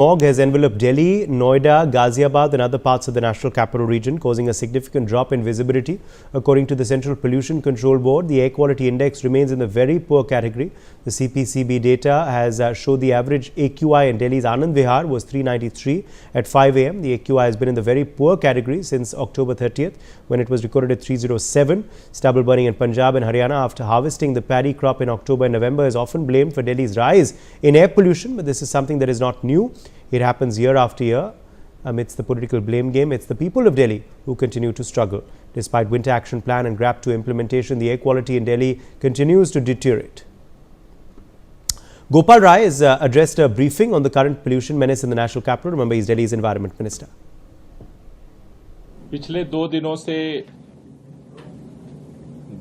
Smog has enveloped Delhi, Noida, Ghaziabad and other parts of the national capital region, causing a significant drop in visibility. According to the Central Pollution Control Board, the air quality index remains in the very poor category. The CPCB data has showed the average AQI in Delhi's Anand Vihar was 393 at 5 a.m. The AQI has been in the very poor category since October 30th, when it was recorded at 307. Stubble burning in Punjab and Haryana after harvesting the paddy crop in October and November is often blamed for Delhi's rise in air pollution, but this is something that is not new. It happens year after year. Amidst the political blame game, it's the people of Delhi who continue to struggle. Despite Winter Action Plan and GRAP 2 implementation, the air quality in Delhi continues to deteriorate. Gopal Rai has addressed a briefing on the current pollution menace in the national capital. Remember, he's Delhi's Environment Minister. पिछले 2 दिनों से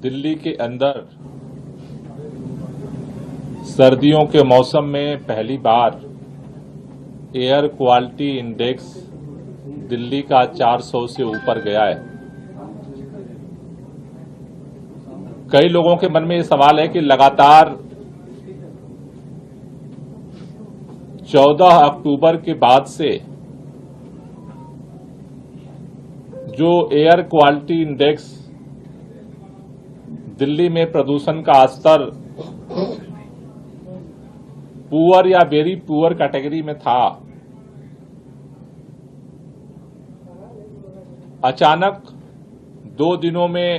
दिल्ली के अंदर सर्दियों के मौसम में पहली बार एयर क्वालिटी इंडेक्स दिल्ली का 400 से ऊपर गया है। कई लोगों के मन में ये सवाल है कि लगातार 14 अक्टूबर के बाद से जो एयर क्वालिटी इंडेक्स दिल्ली में प्रदूषण का स्तर पुअर या वेरी पुअर कैटेगरी में था, अचानक 2 दिनों में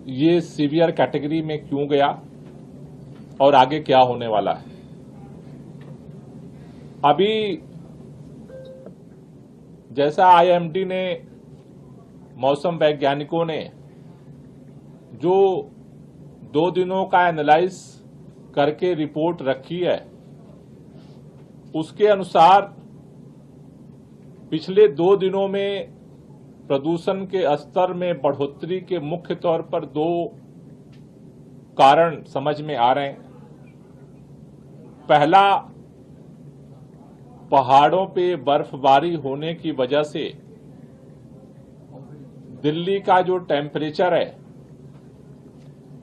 ये सीवियर कैटेगरी में क्यों गया और आगे क्या होने वाला है। अभी जैसा आईएमडी ने, मौसम वैज्ञानिकों ने जो 2 दिनों का एनालाइज करके रिपोर्ट रखी है, उसके अनुसार पिछले 2 दिनों में प्रदूषण के स्तर में बढ़ोतरी के मुख्य तौर पर 2 कारण समझ में आ रहे हैं। पहला, पहाड़ों पे बर्फबारी होने की वजह से दिल्ली का जो टेम्परेचर है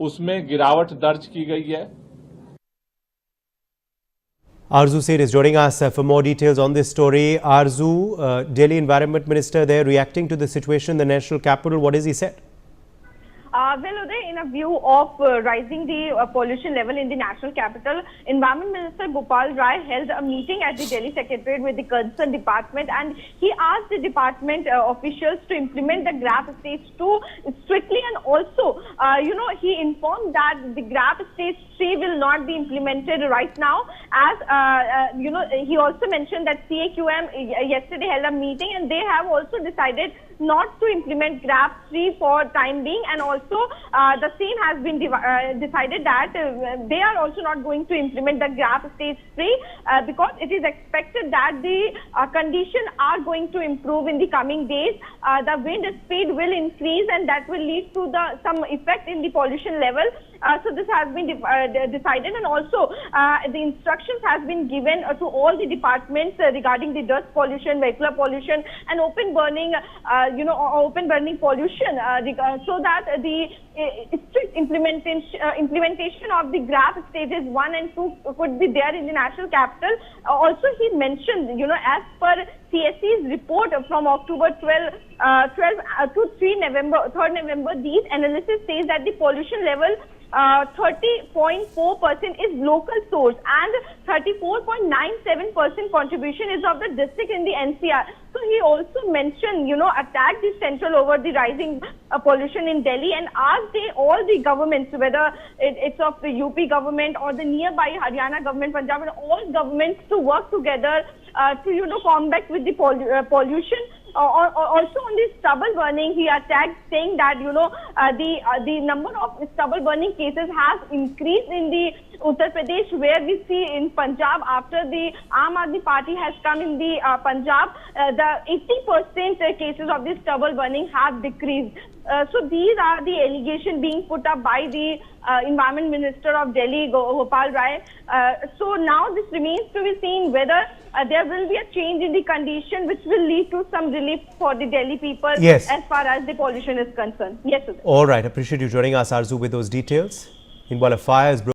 उसमें गिरावट दर्ज की गई है। Arzu Seth is joining us for more details on this story. Arzu, Delhi Environment Minister there reacting to the situation in the national capital. What has he said? Well, Uday, in a view of rising the pollution level in the national capital, Environment Minister Gopal Rai held a meeting at the Delhi Secretariat with the concerned department, and he asked the department officials to implement the GRAP Stage 2 strictly, and also, he informed that the GRAP Stage 3 will not be implemented right now, as, he also mentioned that CAQM yesterday held a meeting and they have also decided not to implement GRAP 3 for time being, and also the same has been decided that they are also not going to implement the GRAP Stage 3 because it is expected that the conditions are going to improve in the coming days. The wind speed will increase and that will lead to some effect in the pollution level. So this has been decided, and also the instructions has been given to all the departments regarding the dust pollution, vehicular pollution and open burning pollution, so that the strict implementation of the GRAP stages 1 and 2 could be there in the national capital. Also, he mentioned, as per CSE's report from October 12 to 3 November, these analysis says that the pollution level 30.4% is local source and 34.97% contribution is of the district in the NCR. So he also mentioned, attacked the central over the rising pollution in Delhi and asked all the governments, whether it's of the UP government or the nearby Haryana government, Punjab, and all governments to work together to, combat with the pollution. Also on the stubble burning, he attacked, saying that the number of stubble burning cases has increased in the Uttar Pradesh, where we see in Punjab, after the Aam Aadmi Party has come in the Punjab, the 80% cases of the stubble burning have decreased. So these are the allegations being put up by the Environment Minister of Delhi, Gopal Rai. So now this remains to be seen whether there will be a change in the condition which will lead to some relief for the Delhi people, yes, as far as the pollution is concerned. Yes, sir. All right. Appreciate you joining us, Arzu, with those details. Meanwhile, a fire is